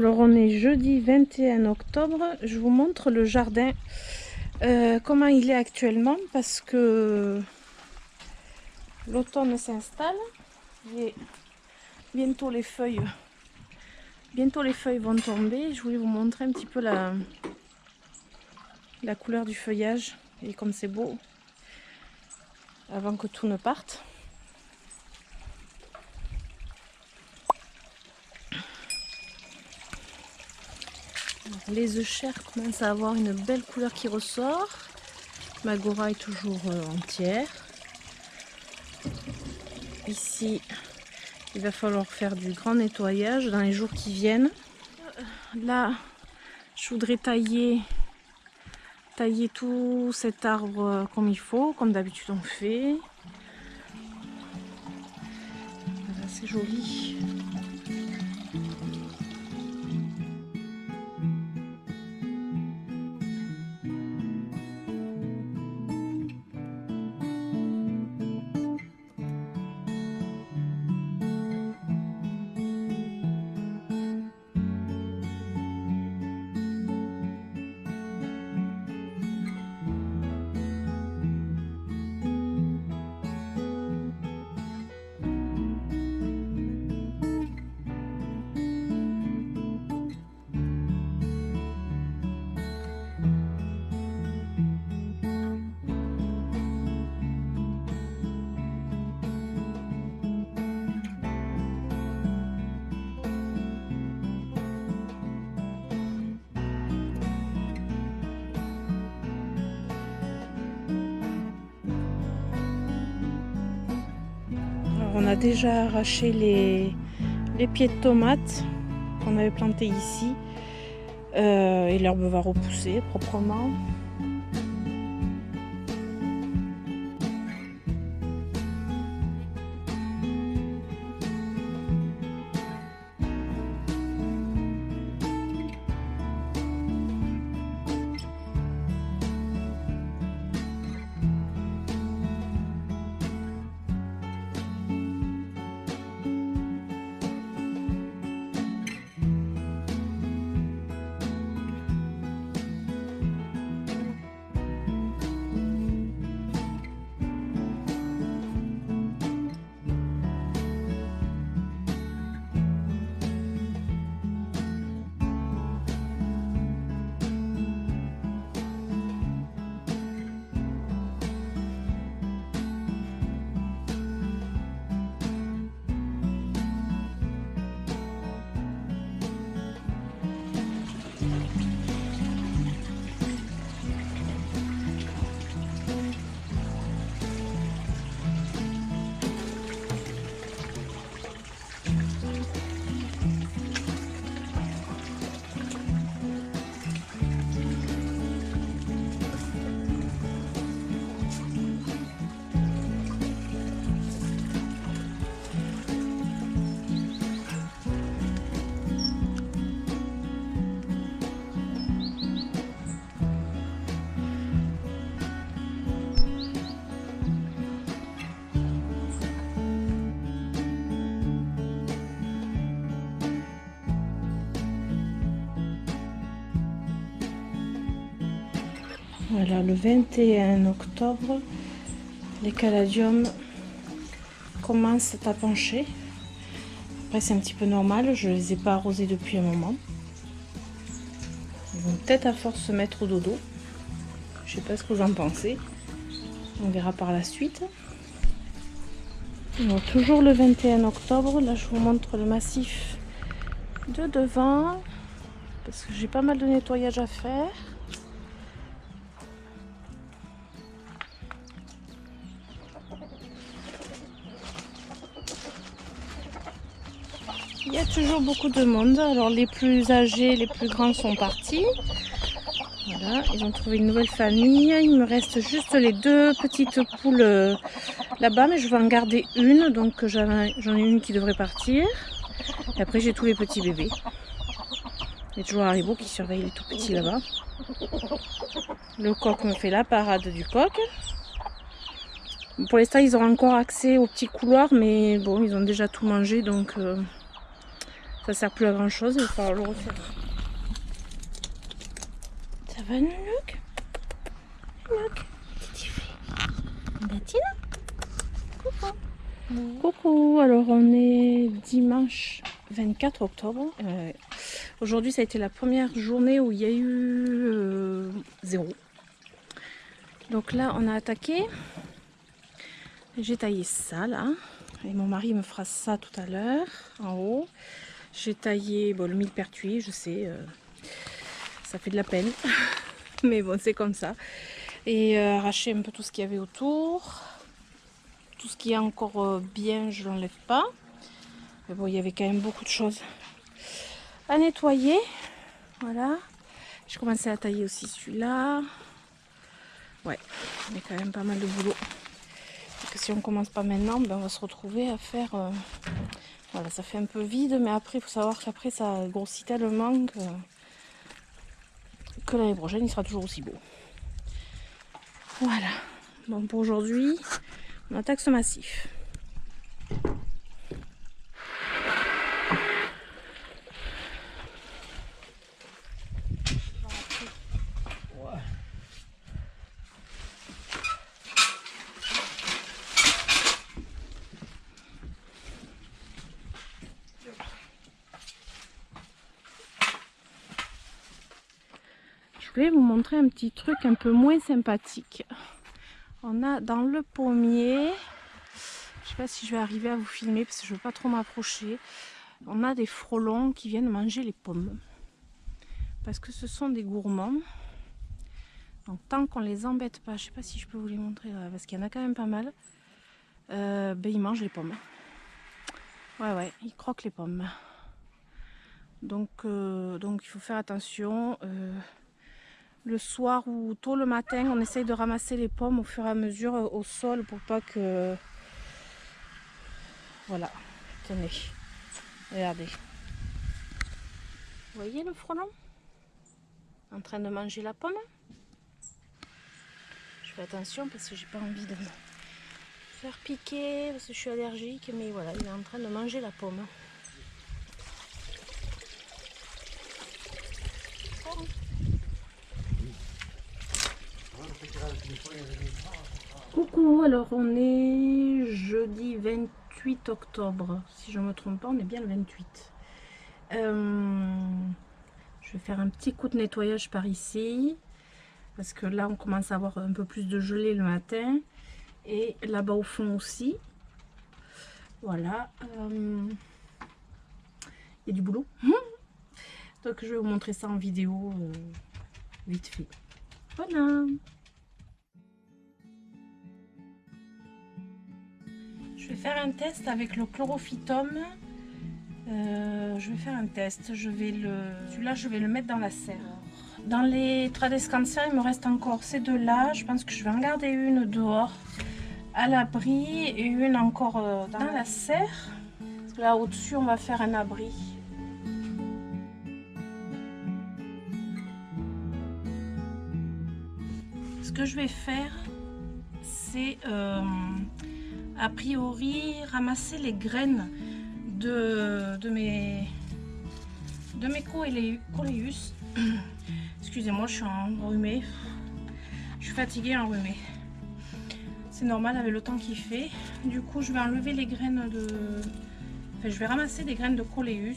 Alors on est jeudi 21 octobre, je vous montre le jardin, comment il est actuellement parce que l'automne s'installe et bientôt les feuilles vont tomber. Je voulais vous montrer un petit peu la couleur du feuillage et comme c'est beau avant que tout ne parte. Les œufs chers commencent à avoir une belle couleur qui ressort. Ma gora est toujours entière. Ici, il va falloir faire du grand nettoyage dans les jours qui viennent. Là, je voudrais tailler tout cet arbre comme il faut, comme d'habitude on fait. Voilà, c'est joli. On a déjà arraché les pieds de tomates qu'on avait plantés ici et l'herbe va repousser proprement. Voilà, le 21 octobre, les caladiums commencent à pencher. Après c'est un petit peu normal, je les ai pas arrosés depuis un moment. Ils vont peut-être à force se mettre au dodo. Je sais pas ce que vous en pensez. On verra par la suite. Donc, toujours le 21 octobre, là je vous montre le massif de devant. Parce que j'ai pas mal de nettoyage à faire. Il y a toujours beaucoup de monde. Alors les plus âgés, les plus grands sont partis. Voilà, ils ont trouvé une nouvelle famille. Il me reste juste les deux petites poules là-bas, mais je vais en garder une. Donc j'en ai une qui devrait partir. Et après j'ai tous les petits bébés. Il y a toujours Haribo qui surveille les tout petits là-bas. Le coq me fait la parade du coq. Pour l'instant ils auront encore accès au petit couloir, mais bon, ils ont déjà tout mangé, donc Ça sert plus à grand chose, il va falloir le refaire. Ça va, Nounouk? Nounouk, qu'est-ce que tu fais? Bettina? Coucou. Coucou, alors on est dimanche 24 octobre. Aujourd'hui ça a été la première journée où il y a eu 0. Donc là on a attaqué. J'ai taillé ça là. Et mon mari me fera ça tout à l'heure en haut. J'ai taillé le millepertuis, je sais, ça fait de la peine. Mais bon, c'est comme ça. Et arracher un peu tout ce qu'il y avait autour. Tout ce qui est encore bien, je l'enlève pas. Mais bon, il y avait quand même beaucoup de choses à nettoyer. Voilà. J'ai commencé à tailler aussi celui-là. Ouais, il y a quand même pas mal de boulot. Et que si on commence pas maintenant, ben on va se retrouver à faire... Voilà, ça fait un peu vide, mais après, il faut savoir qu'après, ça grossit tellement que l'année prochaine, il sera toujours aussi beau. Voilà. Bon, pour aujourd'hui, on attaque ce massif. Je vais vous montrer un petit truc un peu moins sympathique. On a dans le pommier, je sais pas si je vais arriver à vous filmer parce que je veux pas trop m'approcher. On a des frelons qui viennent manger les pommes. Parce que ce sont des gourmands. Donc tant qu'on les embête pas, je sais pas si je peux vous les montrer là, parce qu'il y en a quand même pas mal. Ben ils mangent les pommes. Ouais, ils croquent les pommes. Donc il faut faire attention. Le soir ou tôt le matin, on essaye de ramasser les pommes au fur et à mesure au sol pour pas que... Voilà, tenez, regardez. Vous voyez le frelon en train de manger la pomme? Je fais attention parce que j'ai pas envie de me faire piquer parce que je suis allergique, mais voilà, il est en train de manger la pomme. Coucou, alors on est jeudi 28 octobre, si je ne me trompe pas, on est bien le 28. Je vais faire un petit coup de nettoyage par ici, parce que là on commence à avoir un peu plus de gelée le matin, et là-bas au fond aussi. Voilà, il y a du boulot. Donc je vais vous montrer ça en vidéo vite fait. Voilà. Je vais faire un test avec le chlorophytum. Je vais faire un test. Celui-là, je vais le mettre dans la serre. Dans les Tradescantia, il me reste encore ces deux-là. Je pense que je vais en garder une dehors à l'abri et une encore dans la serre. Parce que là, au-dessus, on va faire un abri. Ce que je vais faire, c'est a priori ramasser les graines de mes coléus. Excusez-moi, je suis enrhumée. Je suis fatiguée, enrhumée. C'est normal avec le temps qu'il fait. Du coup, je vais enlever les graines de... Enfin, je vais ramasser des graines de coléus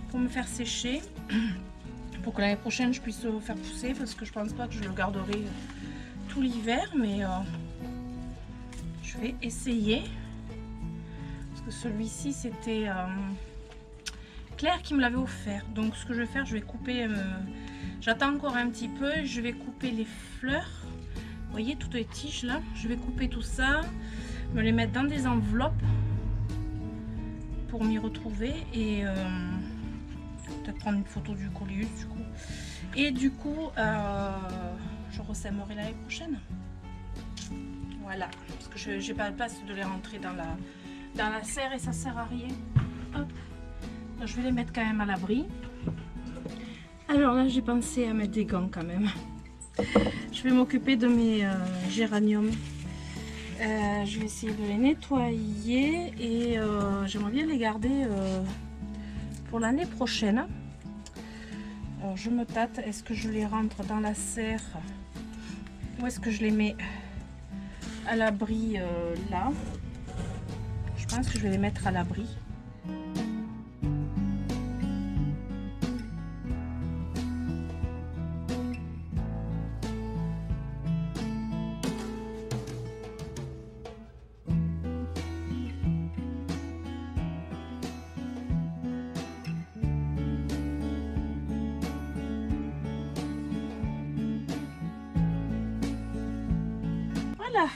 pour me faire sécher. Pour que l'année prochaine, je puisse le faire pousser. Parce que je pense pas que je le garderai tout l'hiver. Mais je vais essayer. Parce que celui-ci, c'était Claire qui me l'avait offert. Donc ce que je vais faire, je vais couper... J'attends encore un petit peu. Je vais couper les fleurs. Vous voyez, toutes les tiges là. Je vais couper tout ça. Me les mettre dans des enveloppes. Pour m'y retrouver. Et peut-être prendre une photo du coléus du coup. Et du coup, je ressèmerai l'année prochaine. Voilà. Parce que j'ai pas de place de les rentrer dans la serre et ça sert à rien. Hop. Donc, je vais les mettre quand même à l'abri. Alors là, j'ai pensé à mettre des gants quand même. Je vais m'occuper de mes géraniums. Je vais essayer de les nettoyer et j'aimerais bien les garder pour l'année prochaine. Alors je me tâte, est-ce que je les rentre dans la serre ou est-ce que je les mets à l'abri là? Je pense que je vais les mettre à l'abri. Voilà,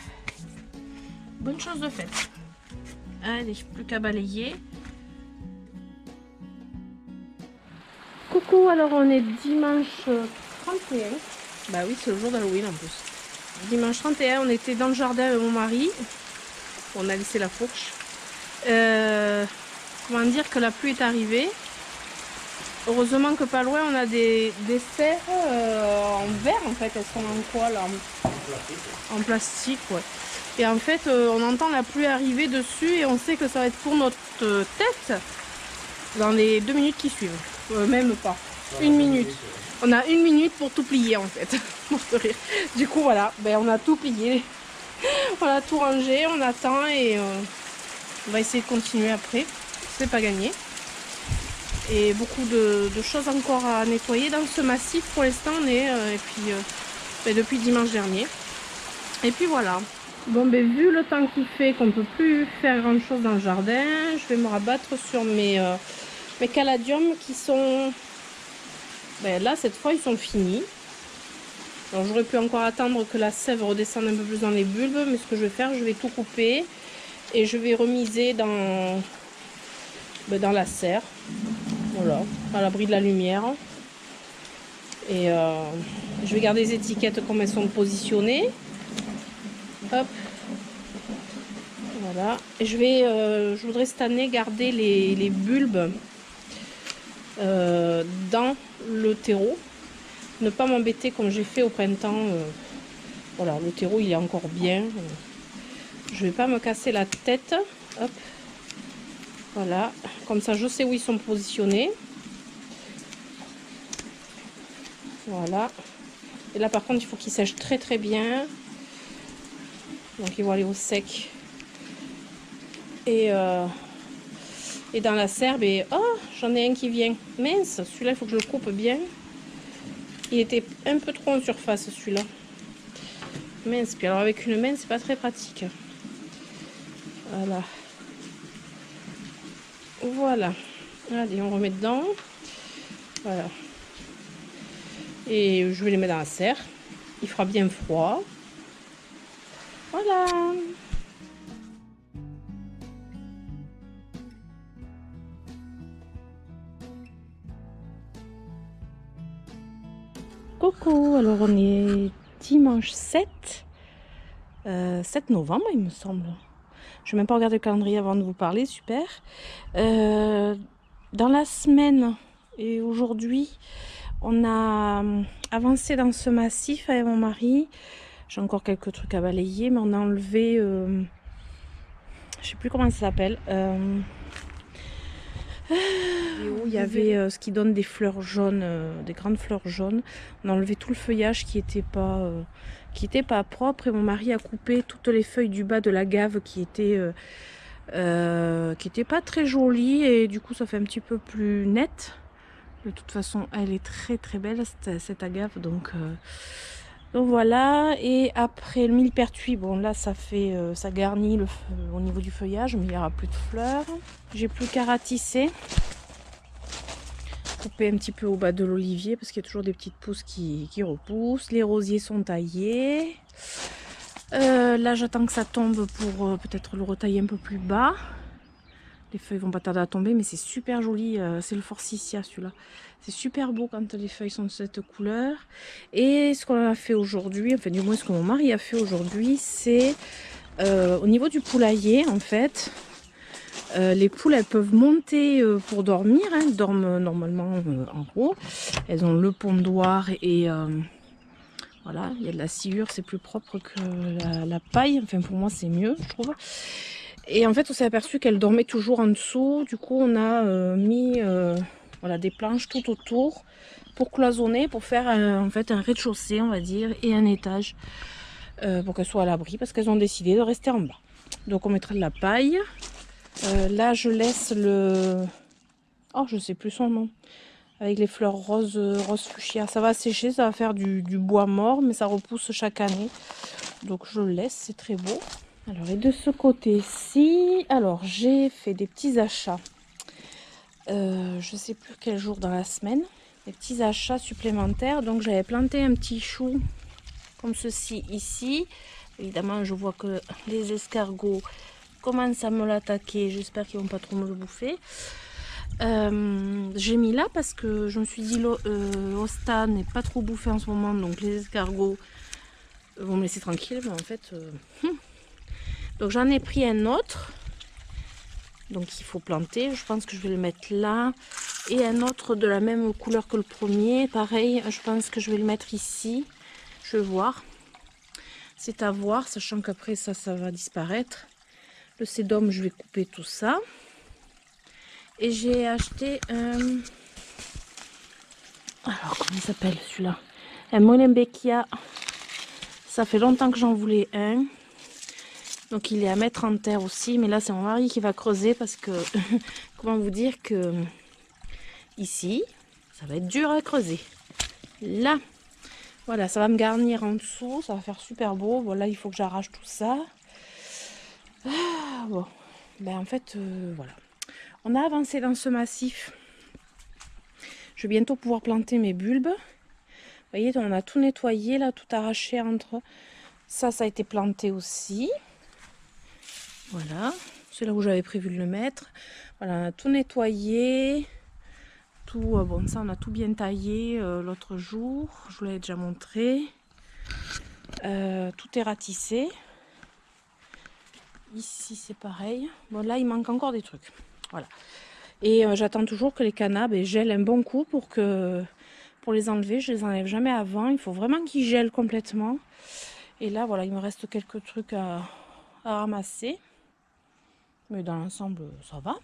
bonne chose de faite. Allez, plus qu'à balayer. Coucou, alors on est dimanche 31. Bah oui, c'est le jour d'Halloween en plus. Dimanche 31, on était dans le jardin avec mon mari. On a laissé la fourche. Comment dire que la pluie est arrivée. Heureusement que pas loin on a des serres en verre en fait. Elles sont en quoi là? En plastique, ouais. Et en fait on entend la pluie arriver dessus et on sait que ça va être pour notre tête dans les 2 minutes qui suivent. Même pas. 1 minute. On a 1 minute pour tout plier en fait. Du coup voilà, ben, on a tout plié. On a tout rangé, on attend et on va essayer de continuer après. C'est pas gagné. Et beaucoup de choses encore à nettoyer dans ce massif pour l'instant on est et puis depuis dimanche dernier. Et puis voilà. Bon ben vu le temps qu'il fait qu'on peut plus faire grand chose dans le jardin, je vais me rabattre sur mes caladiums qui sont là cette fois ils sont finis. Alors j'aurais pu encore attendre que la sève redescende un peu plus dans les bulbes, mais ce que je vais faire, je vais tout couper et je vais remiser dans la serre. Voilà, à l'abri de la lumière. Et je vais garder les étiquettes comme elles sont positionnées. Hop. Voilà. Et je voudrais cette année garder les bulbes dans le terreau. Ne pas m'embêter comme j'ai fait au printemps. Voilà, le terreau il est encore bien. Je vais pas me casser la tête. Hop. Voilà, comme ça je sais où ils sont positionnés. Voilà. Et là par contre il faut qu'ils sèchent très très bien. Donc ils vont aller au sec. Et dans la serre, et oh, j'en ai un qui vient. Mince, celui-là il faut que je le coupe bien. Il était un peu trop en surface celui-là. Mince, puis alors avec une main c'est pas très pratique. Voilà. Voilà. Allez, on remet dedans. Voilà. Et je vais les mettre dans la serre. Il fera bien froid. Voilà. Coucou, alors on est dimanche 7 novembre il me semble. Je vais même pas regarder le calendrier avant de vous parler, super. Dans la semaine et aujourd'hui, on a avancé dans ce massif avec mon mari. J'ai encore quelques trucs à balayer, mais on a enlevé, je sais plus comment ça s'appelle. Où il y avait ce qui donne des fleurs jaunes, des grandes fleurs jaunes. On a enlevé tout le feuillage qui était pas propre et mon mari a coupé toutes les feuilles du bas de la gave qui étaient pas très jolies et du coup ça fait un petit peu plus net. De toute façon elle est très très belle cette agave, donc voilà. Et après le millepertuis, bon là ça fait ça garnit au niveau du feuillage, mais il n'y aura plus de fleurs. J'ai plus qu'à ratisser, couper un petit peu au bas de l'olivier parce qu'il y a toujours des petites pousses qui repoussent. Les rosiers sont taillés. Là j'attends que ça tombe pour peut-être le retailler un peu plus bas. Les feuilles vont pas tarder à tomber, mais c'est super joli. C'est le forsythia celui-là. C'est super beau quand les feuilles sont de cette couleur. Et ce qu'on a fait aujourd'hui, enfin du moins ce que mon mari a fait aujourd'hui, c'est au niveau du poulailler en fait. Les poules elles peuvent monter pour dormir, hein. Elles dorment normalement en haut. Elles ont le pondoir et voilà, il y a de la sciure, c'est plus propre que la paille. Enfin pour moi c'est mieux je trouve. Et en fait, on s'est aperçu qu'elle dormait toujours en dessous. Du coup, on a mis voilà, des planches tout autour pour cloisonner, pour faire en fait un rez-de-chaussée, on va dire, et un étage pour qu'elles soient à l'abri parce qu'elles ont décidé de rester en bas. Donc, on mettra de la paille. Là, je laisse le... Oh, je sais plus son nom. Avec les fleurs roses, rose fuchsia. Ça va sécher, ça va faire du bois mort, mais ça repousse chaque année. Donc, je le laisse, c'est très beau. Alors, et de ce côté-ci, alors j'ai fait des petits achats. Je sais plus quel jour dans la semaine. Des petits achats supplémentaires. Donc, j'avais planté un petit chou comme ceci ici. Évidemment, je vois que les escargots commencent à me l'attaquer. J'espère qu'ils vont pas trop me le bouffer. J'ai mis là parce que je me suis dit l'Osta n'est pas trop bouffé en ce moment. Donc, les escargots vont me laisser tranquille. Mais en fait... Donc j'en ai pris un autre, donc il faut planter, je pense que je vais le mettre là, et un autre de la même couleur que le premier, pareil, je pense que je vais le mettre ici, je vais voir, c'est à voir, sachant qu'après ça va disparaître. Le sédum, je vais couper tout ça, et j'ai acheté un, alors comment il s'appelle celui-là, un Molenbeekia, ça fait longtemps que j'en voulais un. Donc il est à mettre en terre aussi, mais là c'est mon mari qui va creuser parce que, comment vous dire que ici, ça va être dur à creuser. Là, voilà, ça va me garnir en dessous, ça va faire super beau. Voilà, il faut que j'arrache tout ça. Ah, bon, ben en fait, voilà. On a avancé dans ce massif. Je vais bientôt pouvoir planter mes bulbes. Vous voyez, on a tout nettoyé, là, tout arraché entre... Ça a été planté aussi. Voilà, c'est là où j'avais prévu de le mettre. Voilà, on a tout nettoyé. Tout, bon, ça, on a tout bien taillé l'autre jour. Je vous l'avais déjà montré. Tout est ratissé. Ici, c'est pareil. Bon, là, il manque encore des trucs. Voilà. Et j'attends toujours que les canapes gèlent un bon coup pour les enlever. Je les enlève jamais avant. Il faut vraiment qu'ils gèlent complètement. Et là, voilà, il me reste quelques trucs à ramasser. Mais dans l'ensemble, ça va.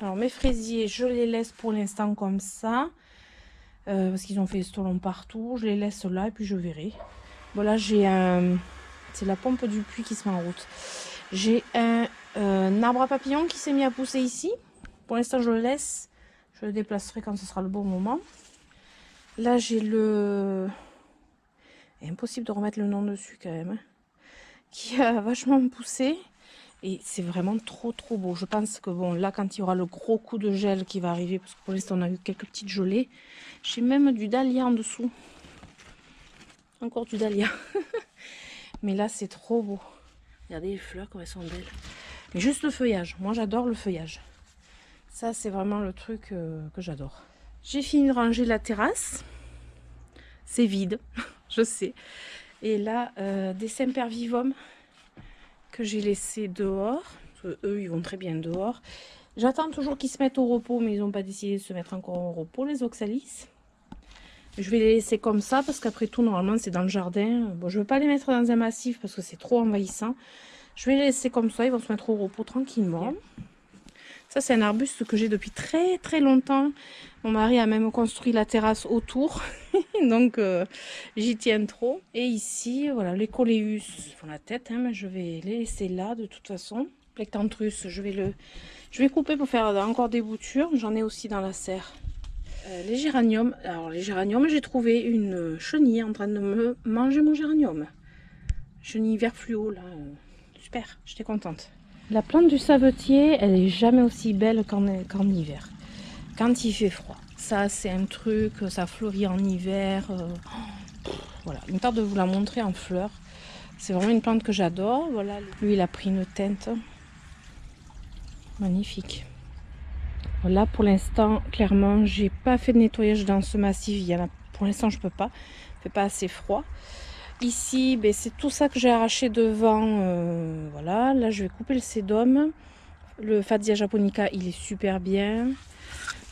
Alors, mes fraisiers, je les laisse pour l'instant comme ça. Parce qu'ils ont fait stolon partout. Je les laisse là et puis je verrai. Bon, là, j'ai un... C'est la pompe du puits qui se met en route. J'ai un arbre à papillons qui s'est mis à pousser ici. Pour l'instant, je le laisse. Je le déplacerai quand ce sera le bon moment. Là, j'ai le... Impossible de remettre le nom dessus quand même. Qui a vachement poussé. Et c'est vraiment trop beau. Je pense que bon, là, quand il y aura le gros coup de gel qui va arriver, parce que pour l'instant, on a eu quelques petites gelées. J'ai même du dahlia en dessous. Encore du dahlia. Mais là, c'est trop beau. Regardez les fleurs, comme elles sont belles. Mais juste le feuillage. Moi, j'adore le feuillage. Ça, c'est vraiment le truc que j'adore. J'ai fini de ranger la terrasse. C'est vide, je sais. Et là, des sempervivum que j'ai laissé dehors. Parce que eux, ils vont très bien dehors. J'attends toujours qu'ils se mettent au repos, mais ils n'ont pas décidé de se mettre encore au repos, les oxalis. Je vais les laisser comme ça, parce qu'après tout, normalement, c'est dans le jardin. Bon, je ne veux pas les mettre dans un massif, parce que c'est trop envahissant. Je vais les laisser comme ça, ils vont se mettre au repos tranquillement. Ça, c'est un arbuste que j'ai depuis très longtemps. Mon mari a même construit la terrasse autour. Donc, j'y tiens trop. Et ici, voilà, les coléus font la tête. Hein, mais je vais les laisser là, de toute façon. Plectantrus, je vais couper pour faire encore des boutures. J'en ai aussi dans la serre. Les géraniums. Alors, les géraniums, j'ai trouvé une chenille en train de me manger mon géranium. Chenille vert fluo, là. Super, j'étais contente. La plante du savetier, elle est jamais aussi belle qu'en hiver. Quand il fait froid. Ça, c'est un truc, ça fleurit en hiver. Voilà, il me tarde de vous la montrer en fleurs. C'est vraiment une plante que j'adore. Voilà, lui, il a pris une teinte. Magnifique. Là, pour l'instant, clairement, j'ai pas fait de nettoyage dans ce massif. Il y en a, pour l'instant, je peux pas. Il fait pas assez froid. Ici, ben, c'est tout ça que j'ai arraché devant. Voilà, là je vais couper le sédum. Le Fatsia japonica, il est super bien.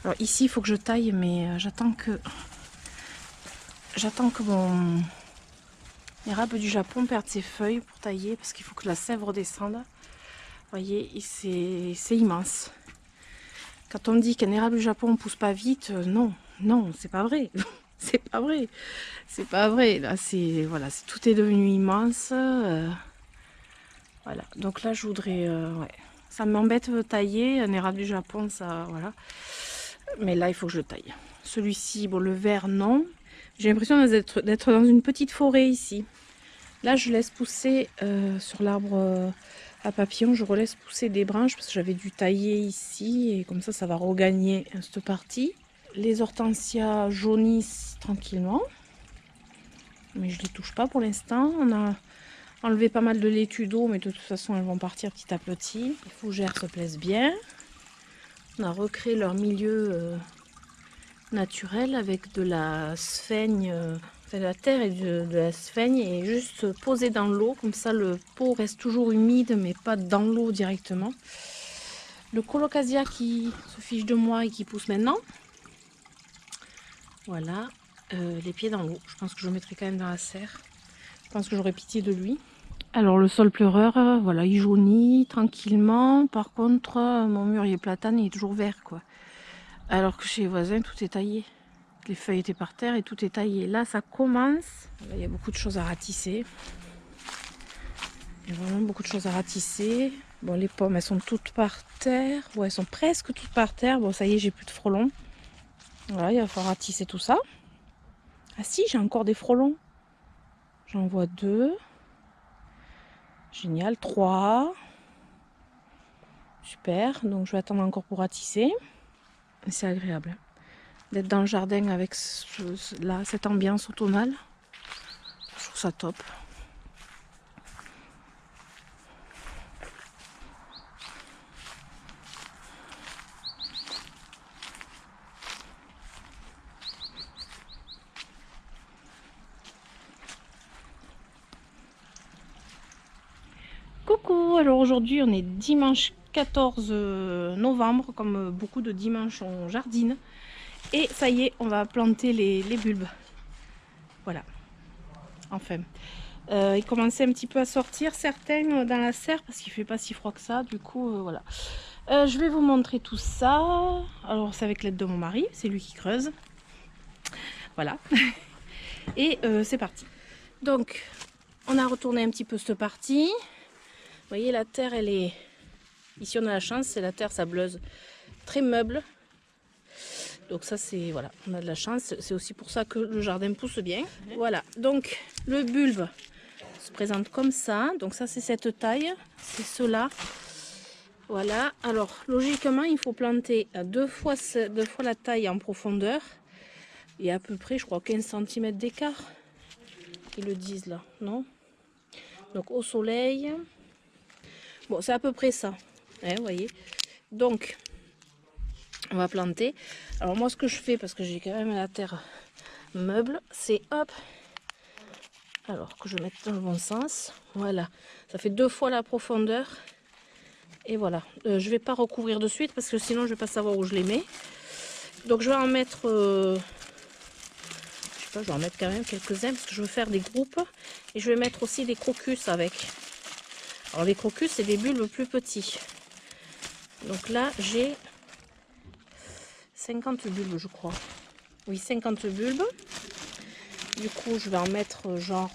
Alors ici, il faut que je taille, mais j'attends que mon érable du Japon perde ses feuilles pour tailler, parce qu'il faut que la sève redescende. voyez, c'est immense. Quand on me dit qu'un érable du Japon ne pousse pas vite, non, non, c'est pas vrai. C'est pas vrai. C'est pas vrai. Là, voilà, tout est devenu immense. Voilà. Donc là, je voudrais, ouais. Ça m'embête de tailler un érable du Japon, ça, voilà. Mais là, il faut que je le taille. Celui-ci, bon, le vert, non. J'ai l'impression d'être dans une petite forêt ici. Là, je laisse pousser sur l'arbre à papillons, je relaisse pousser des branches parce que j'avais dû tailler ici et comme ça va regagner cette partie. Les hortensias jaunissent tranquillement, mais je les touche pas pour l'instant. On a enlevé pas mal de laitue d'eau, mais de toute façon elles vont partir petit à petit. Les fougères se plaisent bien. On a recréé leur milieu naturel avec de la sphaigne, de la terre et de la sphaigne et juste posé dans l'eau, comme ça le pot reste toujours humide mais pas dans l'eau directement. Le colocasia qui se fiche de moi et qui pousse maintenant. Voilà, les pieds dans l'eau. Je pense que je le mettrai quand même dans la serre. Je pense que j'aurai pitié de lui. Alors le sol pleureur, voilà, il jaunit tranquillement. Par contre, mon mûrier platane il est toujours vert, quoi. Alors que chez les voisins, tout est taillé. Les feuilles étaient par terre et tout est taillé. Là, ça commence. Là, il y a beaucoup de choses à ratisser. Il y a vraiment beaucoup de choses à ratisser. Bon, les pommes, elles sont toutes par terre. Ouais, elles sont presque toutes par terre. Bon, ça y est, j'ai plus de frelons. Voilà, il va falloir ratisser tout ça. Ah si, j'ai encore des frelons. J'en vois 2. Génial, 3. Super, donc je vais attendre encore pour ratisser. C'est agréable d'être dans le jardin avec cette ambiance automnale. Je trouve ça top. Coucou, alors aujourd'hui on est dimanche 14 novembre, comme beaucoup de dimanches on jardine. Et ça y est, on va planter les bulbes. Voilà, enfin. Ils commençaient un petit peu à sortir, certains dans la serre, parce qu'il fait pas si froid que ça, du coup voilà. Je vais vous montrer tout ça. Alors c'est avec l'aide de mon mari, c'est lui qui creuse. Voilà. Et c'est parti. Donc, on a retourné un petit peu cette partie. Vous voyez, la terre, elle est... Ici, on a la chance, c'est la terre sableuse, très meuble. Donc ça, c'est... Voilà, on a de la chance. C'est aussi pour ça que le jardin pousse bien. Voilà, donc le bulbe se présente comme ça. Donc ça, c'est cette taille. C'est cela. Voilà. Alors, logiquement, il faut planter à deux fois la taille en profondeur. Et à peu près, je crois, 15 cm d'écart. Ils le disent là, non? Donc au soleil... Bon, c'est à peu près ça, hein, vous voyez. Donc, on va planter. Alors moi, ce que je fais, parce que j'ai quand même la terre meuble, c'est hop. Alors que je mette dans le bon sens. Voilà, ça fait 2 fois la profondeur. Et voilà, je vais pas recouvrir de suite parce que sinon je vais pas savoir où je les mets. Donc je vais en mettre, je sais pas, je vais en mettre quand même quelques-uns parce que je veux faire des groupes. Et je vais mettre aussi des crocus avec. Alors les crocus, c'est des bulbes plus petits. Donc là, j'ai 50 bulbes, je crois. Oui, 50 bulbes. Du coup, je vais en mettre genre...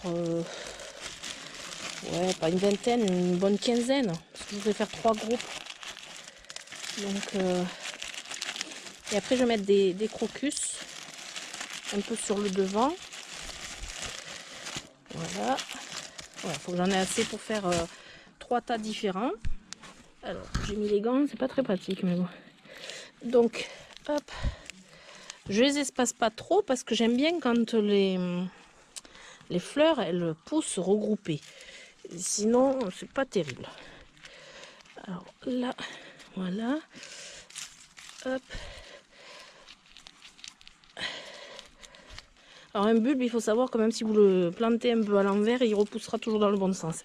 ouais, pas une vingtaine, une bonne quinzaine. Parce que je voudrais faire 3 groupes. Donc... Et après, je vais mettre des crocus. Un peu sur le devant. Voilà. Il faut que j'en ai assez pour faire 3 tas différents. Alors, j'ai mis les gants, c'est pas très pratique, mais bon. Donc, hop. Je les espace pas trop parce que j'aime bien quand les fleurs, elles poussent regroupées. Sinon, c'est pas terrible. Alors là, voilà. Hop. Alors un bulbe, il faut savoir que même si vous le plantez un peu à l'envers, il repoussera toujours dans le bon sens.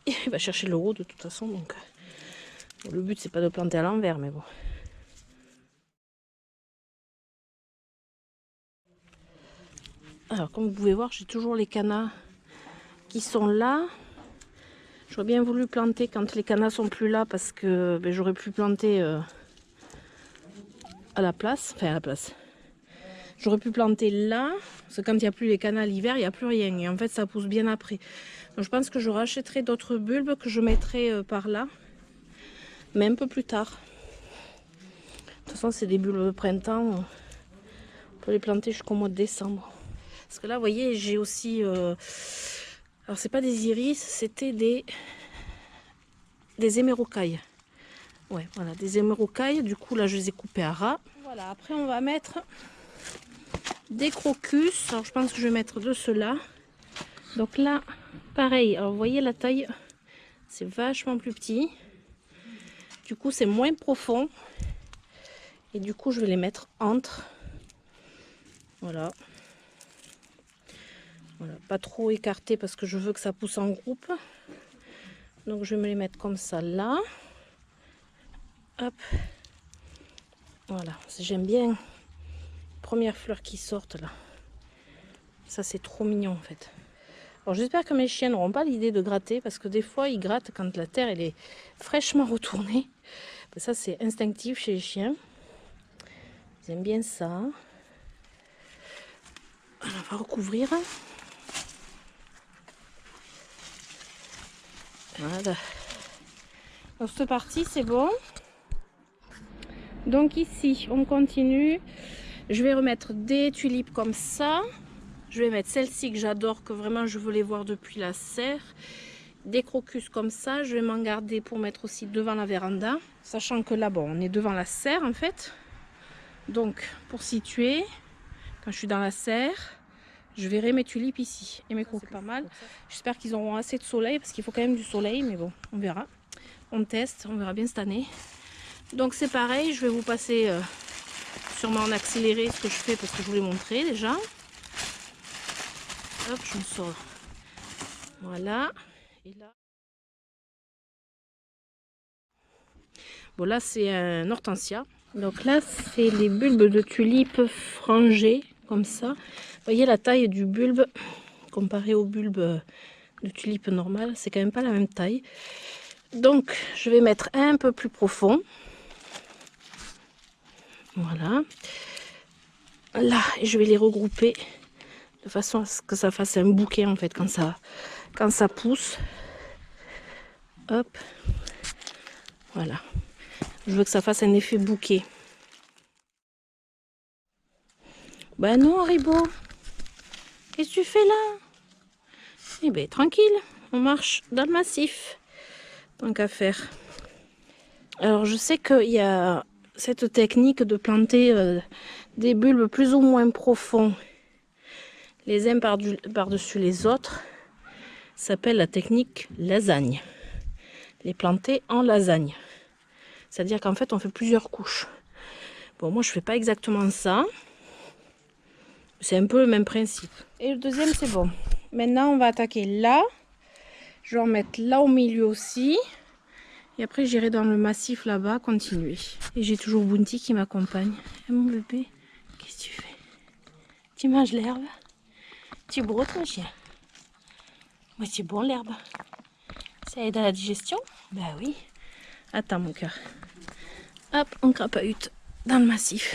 Et il va chercher le haut de toute façon, donc le but c'est pas de planter à l'envers, mais bon. Alors comme vous pouvez voir, j'ai toujours les canards qui sont là. Je J'aurais bien voulu planter quand les cannas sont plus là parce que ben, j'aurais pu planter à la place. Enfin à la place. J'aurais pu planter là, parce que quand il n'y a plus les cannas l'hiver, il n'y a plus rien. Et en fait, ça pousse bien après. Donc je pense que je rachèterai d'autres bulbes que je mettrai par là, mais un peu plus tard. De toute façon, c'est des bulbes de printemps. On peut les planter jusqu'au mois de décembre. Parce que là, vous voyez, j'ai aussi... alors, c'est pas des iris, c'était des hémérocailles. Ouais, voilà, des hémérocailles. Du coup, là, je les ai coupées à ras. Voilà, après, on va mettre des crocus. Alors, je pense que je vais mettre de ceux-là. Donc là, pareil. Alors, vous voyez la taille, c'est vachement plus petit. Du coup, c'est moins profond. Et du coup, je vais les mettre entre. Voilà. Voilà, pas trop écarté parce que je veux que ça pousse en groupe. Donc, je vais me les mettre comme ça là. Hop. Voilà, j'aime bien les premières fleurs qui sortent là. Ça, c'est trop mignon en fait. Alors, j'espère que mes chiens n'auront pas l'idée de gratter parce que des fois, ils grattent quand la terre elle est fraîchement retournée. Ça, c'est instinctif chez les chiens. Ils aiment bien ça. Alors, on va recouvrir. Voilà. Donc, cette partie, c'est bon. Donc ici, on continue. Je vais remettre des tulipes comme ça. Je vais mettre celles-ci que j'adore, que vraiment je veux les voir depuis la serre. Des crocus comme ça. Je vais m'en garder pour mettre aussi devant la véranda. Sachant que là, bon, on est devant la serre en fait. Donc, pour situer, quand je suis dans la serre, je verrai mes tulipes ici. Et mes crocus, c'est pas mal. J'espère qu'ils auront assez de soleil, parce qu'il faut quand même du soleil. Mais bon, on verra. On teste, on verra bien cette année. Donc c'est pareil, je vais vous passer sûrement en accéléré ce que je fais parce que je vous l'ai montré déjà. Hop, je me sors. Voilà. Et là. Bon là c'est un hortensia. Donc là c'est les bulbes de tulipes frangés comme ça. Vous voyez la taille du bulbe comparé au bulbe de tulipe normal, c'est quand même pas la même taille. Donc je vais mettre un peu plus profond. Voilà. Là, je vais les regrouper de façon à ce que ça fasse un bouquet en fait quand ça pousse. Hop. Voilà. Je veux que ça fasse un effet bouquet. Ben non, Haribo. Qu'est-ce que tu fais là? Eh ben tranquille, on marche dans le massif. Tant qu'à faire. Alors je sais qu'il y a cette technique de planter des bulbes plus ou moins profonds les uns par-dessus les autres. Ça s'appelle la technique lasagne. Les planter en lasagne. C'est-à-dire qu'en fait on fait plusieurs couches. Bon, moi je fais pas exactement ça. C'est un peu le même principe. Et le deuxième c'est bon. Maintenant on va attaquer là. Je vais en mettre là au milieu aussi. Et après j'irai dans le massif là-bas continuer. Et j'ai toujours Bounty qui m'accompagne. Et mon bébé, qu'est-ce que tu fais? Tu manges l'herbe? Tu brottes mon chien? Mais c'est bon l'herbe. Ça aide à la digestion? Bah oui. Attends mon cœur. Hop, on crapahute dans le massif.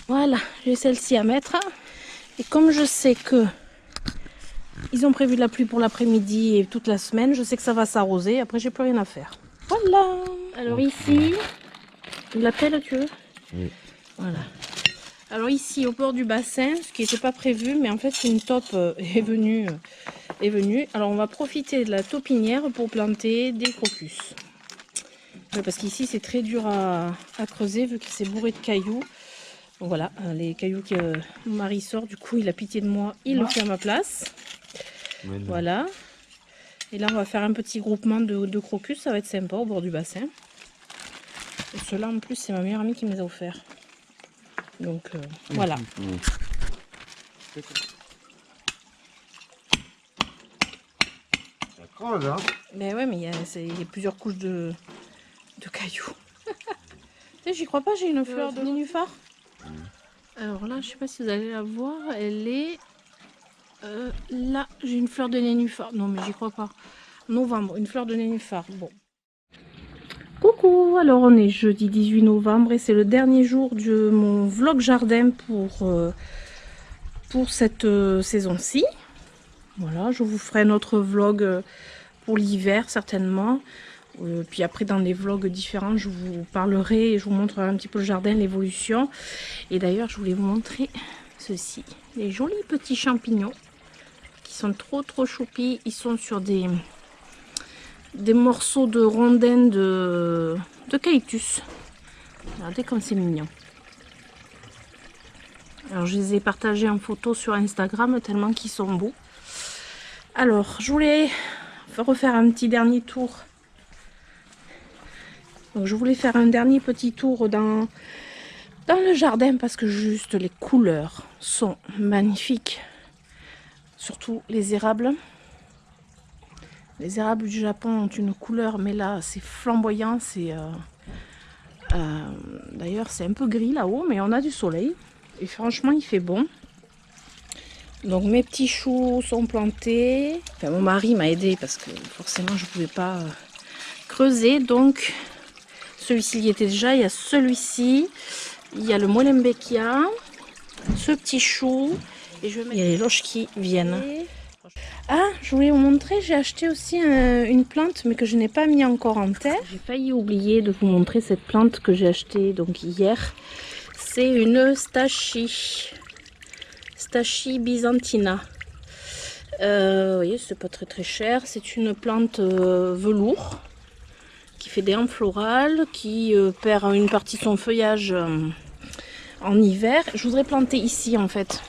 Voilà, j'ai celle-ci à mettre. Et comme je sais que ils ont prévu de la pluie pour l'après-midi et toute la semaine, je sais que ça va s'arroser. Après, j'ai plus rien à faire. Voilà. Alors ici, tu l'appelles, tu veux? Oui. Voilà. Alors ici, au bord du bassin, ce qui n'était pas prévu, mais en fait, une taupe est venue. Alors, on va profiter de la taupinière pour planter des crocus. Parce qu'ici, c'est très dur à creuser, vu que c'est bourré de cailloux. Donc voilà, les cailloux que mon mari sort, du coup, il a pitié de moi, il le fait à ma place. Voilà. Et là, on va faire un petit groupement de crocus, ça va être sympa au bord du bassin. Et ceux-là, en plus, c'est ma meilleure amie qui me les a offerts. Donc, voilà. Ça creuse, hein? Ben ouais, mais il y a plusieurs couches de cailloux. Tu sais, j'y crois pas, j'ai une fleur de nénuphar. Alors là, je sais pas si vous allez la voir, elle est là. J'ai une fleur de nénuphar. Non, mais j'y crois pas. novembre, une fleur de nénuphar. Bon. Coucou, alors on est jeudi 18 novembre et c'est le dernier jour de mon vlog jardin pour cette saison-ci. Voilà, je vous ferai un autre vlog pour l'hiver certainement. Puis après dans les vlogs différents je vous parlerai et je vous montrerai un petit peu le jardin, l'évolution. Et d'ailleurs je voulais vous montrer ceci, les jolis petits champignons qui sont trop choupis. Ils sont sur des morceaux de rondins de caïtus. Regardez comme c'est mignon. Alors je les ai partagés en photo sur Instagram tellement qu'ils sont beaux. Alors je voulais refaire un petit dernier tour. Donc je voulais faire un dernier petit tour dans le jardin parce que juste les couleurs sont magnifiques. Surtout les érables. Les érables du Japon ont une couleur, mais là c'est flamboyant. D'ailleurs c'est un peu gris là-haut, mais on a du soleil. Et franchement il fait bon. Donc mes petits choux sont plantés. Enfin, mon mari m'a aidé parce que forcément je ne pouvais pas creuser. Donc celui-ci y était déjà. Il y a celui-ci. Il y a le Molenbeekia. Ce petit chou. Et il y a les loges qui viennent. Ah, je voulais vous montrer, j'ai acheté aussi une plante mais que je n'ai pas mis encore en terre. J'ai failli oublier de vous montrer cette plante que j'ai achetée donc hier. C'est une Stachys byzantina. Vous voyez, c'est pas très cher. C'est une plante velours qui fait des rams florales, qui perd une partie de son feuillage en hiver. Je voudrais planter ici en fait.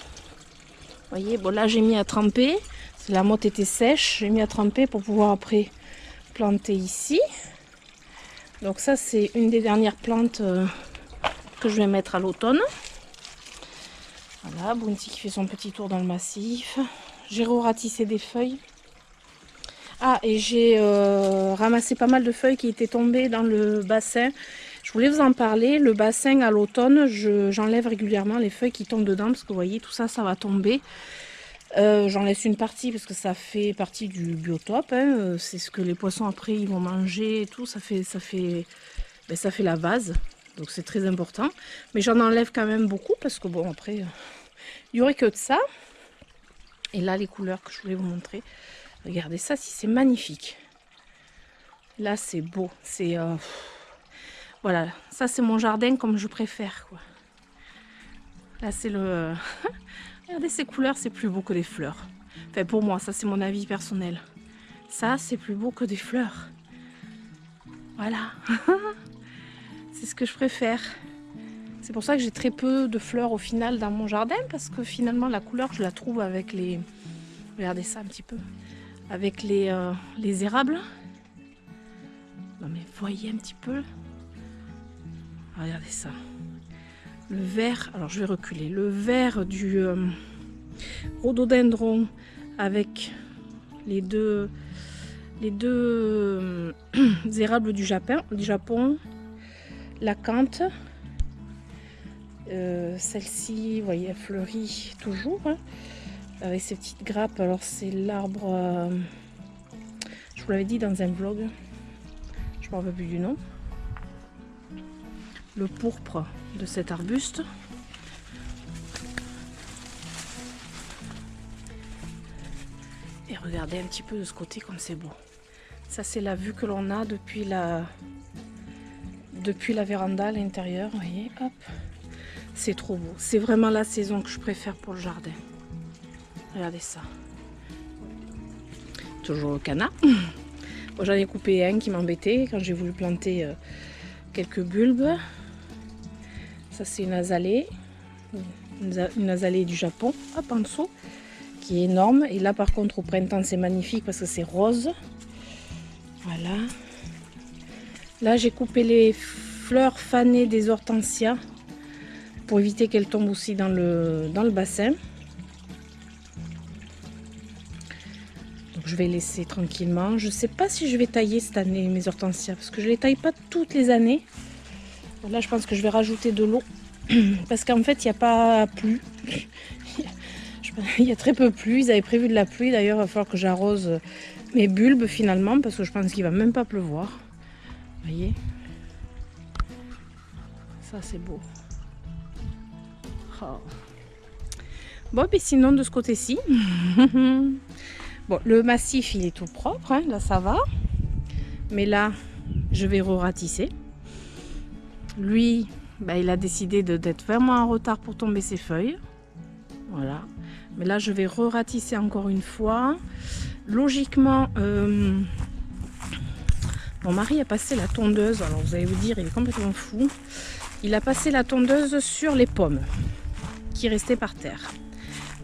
Vous voyez, bon là j'ai mis à tremper. La motte était sèche, j'ai mis à tremper pour pouvoir après planter ici. Donc ça c'est une des dernières plantes que je vais mettre à l'automne. Voilà, Bounty qui fait son petit tour dans le massif. J'ai ratissé des feuilles. Ah, et j'ai ramassé pas mal de feuilles qui étaient tombées dans le bassin. Je voulais vous en parler. Le bassin à l'automne, j'enlève régulièrement les feuilles qui tombent dedans parce que vous voyez, tout ça, ça va tomber. J'en laisse une partie parce que ça fait partie du biotope. Hein. C'est ce que les poissons après ils vont manger et tout. Ça fait la vase. Donc c'est très important. Mais j'en enlève quand même beaucoup parce que bon après, il n'y aurait que de ça. Et là les couleurs que je voulais vous montrer. Regardez ça, si c'est magnifique. Là c'est beau. C'est voilà, ça c'est mon jardin comme je préfère quoi. Là c'est le... Regardez ces couleurs, c'est plus beau que des fleurs. Enfin pour moi, ça c'est mon avis personnel. Ça c'est plus beau que des fleurs. Voilà. C'est ce que je préfère. C'est pour ça que j'ai très peu de fleurs au final dans mon jardin. Parce que finalement la couleur je la trouve avec les... Regardez ça un petit peu. Avec les érables. Non mais voyez un petit peu. Regardez ça. Le vert, alors je vais reculer, le vert du rhododendron avec les deux érables du Japon, la cante, celle-ci, vous voyez, elle fleurit toujours, hein, avec ses petites grappes. Alors c'est l'arbre, je vous l'avais dit dans un vlog, je ne me rappelle plus du nom. Le pourpre de cet arbuste. Et regardez un petit peu de ce côté comme c'est beau. Ça c'est la vue que l'on a depuis la véranda à l'intérieur. Vous voyez, hop. C'est trop beau. C'est vraiment la saison que je préfère pour le jardin. Regardez ça. Toujours le canard. Bon, j'en ai coupé un qui m'embêtait quand j'ai voulu planter quelques bulbes. Ça c'est une azalée du Japon, hop en dessous, qui est énorme. Et là par contre au printemps c'est magnifique parce que c'est rose. Voilà. Là j'ai coupé les fleurs fanées des hortensias pour éviter qu'elles tombent aussi dans le bassin. Donc je vais laisser tranquillement. Je ne sais pas si je vais tailler cette année mes hortensias parce que je ne les taille pas toutes les années. Là, je pense que je vais rajouter de l'eau parce qu'en fait, il n'y a pas plu. Il y a très peu plu. Ils avaient prévu de la pluie. D'ailleurs, il va falloir que j'arrose mes bulbes finalement, parce que je pense qu'il va même pas pleuvoir. Vous voyez, ça c'est beau. Oh. Bon, mais sinon de ce côté-ci, bon, le massif il est tout propre, hein, là ça va. Mais là, je vais re-ratisser. Lui, bah, il a décidé d'être vraiment en retard pour tomber ses feuilles. Voilà. Mais là, je vais re-ratisser encore une fois. Logiquement, mon mari a passé la tondeuse. Alors vous allez vous dire, il est complètement fou. Il a passé la tondeuse sur les pommes qui restaient par terre.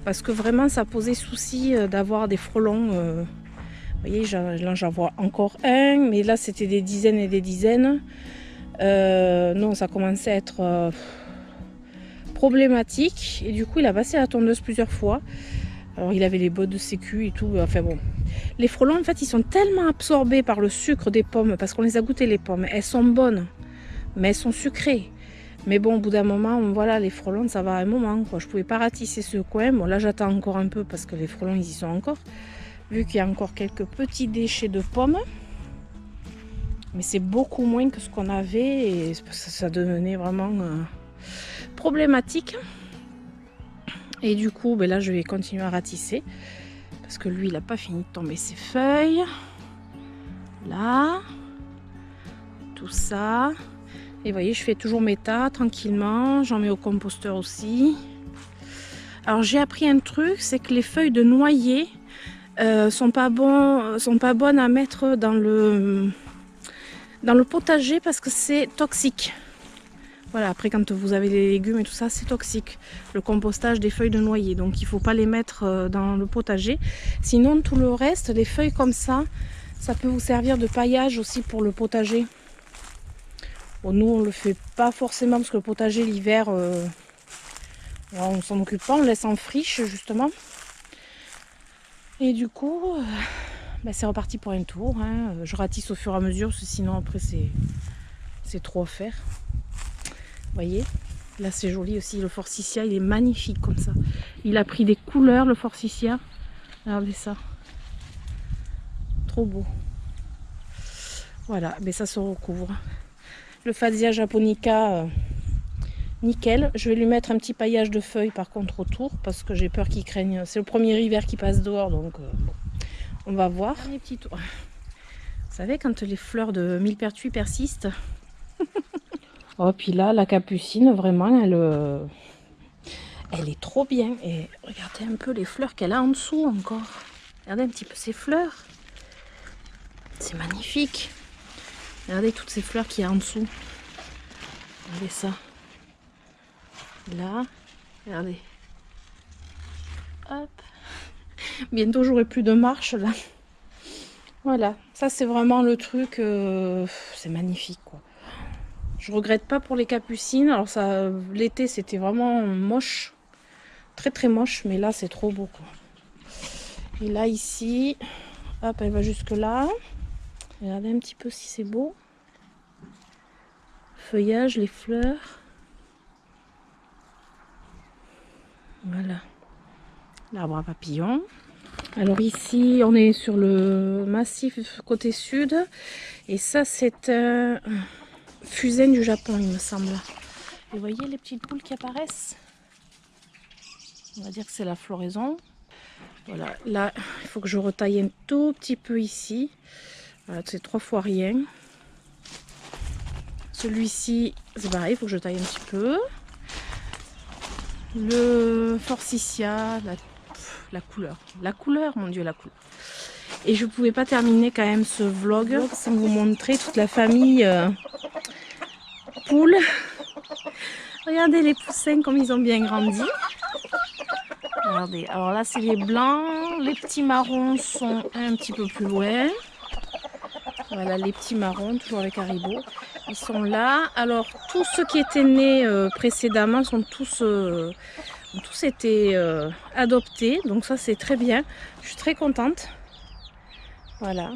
Parce que vraiment, ça posait souci d'avoir des frelons. Vous voyez, là j'en vois encore un. Mais là, c'était des dizaines et des dizaines. Non, ça commençait à être problématique. Et du coup, il a passé la tondeuse plusieurs fois. Alors, il avait les bottes de sécu et tout. Enfin bon. Les frelons, en fait, ils sont tellement absorbés par le sucre des pommes. Parce qu'on les a goûtées, les pommes. Elles sont bonnes. Mais elles sont sucrées. Mais bon, au bout d'un moment, voilà, les frelons, ça va à un moment, quoi. Je pouvais pas ratisser ce coin. Bon, là, j'attends encore un peu parce que les frelons, ils y sont encore. Vu qu'il y a encore quelques petits déchets de pommes. Mais c'est beaucoup moins que ce qu'on avait. Et ça devenait vraiment problématique. Et du coup, ben là, je vais continuer à ratisser. Parce que lui, il n'a pas fini de tomber ses feuilles. Là. Tout ça. Et vous voyez, je fais toujours mes tas tranquillement. J'en mets au composteur aussi. Alors j'ai appris un truc, c'est que les feuilles de noyer sont pas bonnes à mettre dans le potager parce que c'est toxique. Voilà, après quand vous avez les légumes et tout ça, c'est toxique. Le compostage des feuilles de noyer. Donc il ne faut pas les mettre dans le potager. Sinon tout le reste, les feuilles comme ça peut vous servir de paillage aussi pour le potager. Bon, nous, on le fait pas forcément parce que le potager, l'hiver, on s'en occupe pas, on le laisse en friche, justement. Et du coup, ben, c'est reparti pour un tour. Hein. Je ratisse au fur et à mesure, parce que sinon, après, c'est trop à faire. Vous voyez, là, c'est joli aussi. Le forsythia, il est magnifique comme ça. Il a pris des couleurs, le forsythia. Regardez ça. Trop beau. Voilà, mais ça se recouvre. Le Fatsia japonica, nickel. Je vais lui mettre un petit paillage de feuilles par contre autour parce que j'ai peur qu'il craigne. C'est le premier hiver qui passe dehors, donc bon, on va voir. Dernier petit tour. Vous savez, quand les fleurs de millepertuis persistent. Oh, puis là, la capucine, vraiment, elle est trop bien. Et regardez un peu les fleurs qu'elle a en dessous encore. Regardez un petit peu ces fleurs. C'est magnifique. Regardez toutes ces fleurs qu'il y a en dessous. Regardez ça. Là, regardez. Hop. Bientôt, j'aurai plus de marche là. Voilà, ça c'est vraiment le truc. C'est magnifique quoi. Je regrette pas pour les capucines. Alors ça, l'été c'était vraiment moche, très très moche, mais là c'est trop beau quoi. Et là ici, hop, elle va jusque là. Regardez un petit peu si c'est beau. Feuillage, les fleurs. Voilà. L'arbre à papillons. Alors ici, on est sur le massif côté sud. Et ça, c'est un fusain du Japon, il me semble. Et vous voyez les petites boules qui apparaissent? On va dire que c'est la floraison. Voilà, là, il faut que je retaille un tout petit peu ici. Voilà, c'est 3 fois rien. Celui-ci, c'est pareil, il faut que je taille un petit peu. Le forsythia, la couleur, mon Dieu, la couleur. Et je pouvais pas terminer quand même ce vlog sans vous montrer toute la famille poules. Regardez les poussins comme ils ont bien grandi. Regardez, alors là c'est les blancs, les petits marrons sont un petit peu plus loin. Voilà les petits marrons, toujours les caribots. Ils sont là. Alors tous ceux qui étaient nés précédemment sont tous été adoptés. Donc ça c'est très bien. Je suis très contente. Voilà.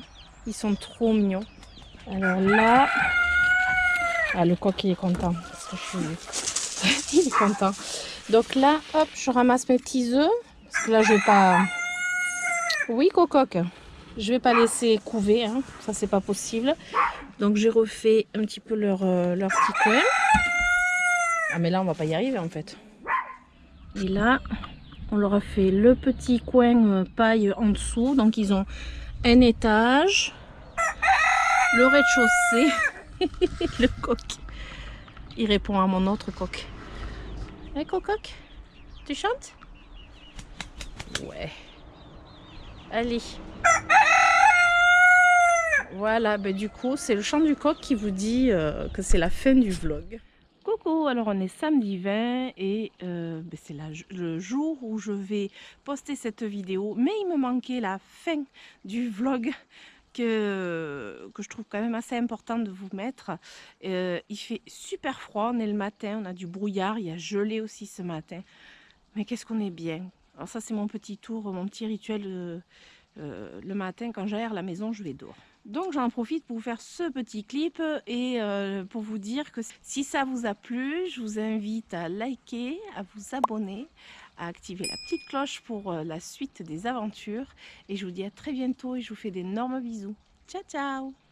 Ils sont trop mignons. Alors là. Ah le coq il est content. Parce que il est content. Donc là, hop, je ramasse mes petits œufs. Parce que là je vais pas. Oui cococ. Je vais pas laisser couver, hein. Ça c'est pas possible. Donc j'ai refait un petit peu leur petit coin. Ah mais là on va pas y arriver en fait. Et là on leur a fait le petit coin paille en dessous. Donc ils ont un étage, le rez-de-chaussée. Le coq. Il répond à mon autre coq. Hey coq, tu chantes? Ouais. Allez. Voilà, ben du coup, c'est le chant du coq qui vous dit que c'est la fin du vlog. Coucou, alors on est samedi 20 et ben c'est le jour où je vais poster cette vidéo. Mais il me manquait la fin du vlog que je trouve quand même assez important de vous mettre. Il fait super froid, on est le matin, on a du brouillard, il y a gelé aussi ce matin. Mais qu'est-ce qu'on est bien. Alors ça c'est mon petit tour, mon petit rituel le matin quand j'aère la maison, je vais dehors. Donc j'en profite pour vous faire ce petit clip et pour vous dire que si ça vous a plu, je vous invite à liker, à vous abonner, à activer la petite cloche pour la suite des aventures. Et je vous dis à très bientôt et je vous fais d'énormes bisous. Ciao ciao!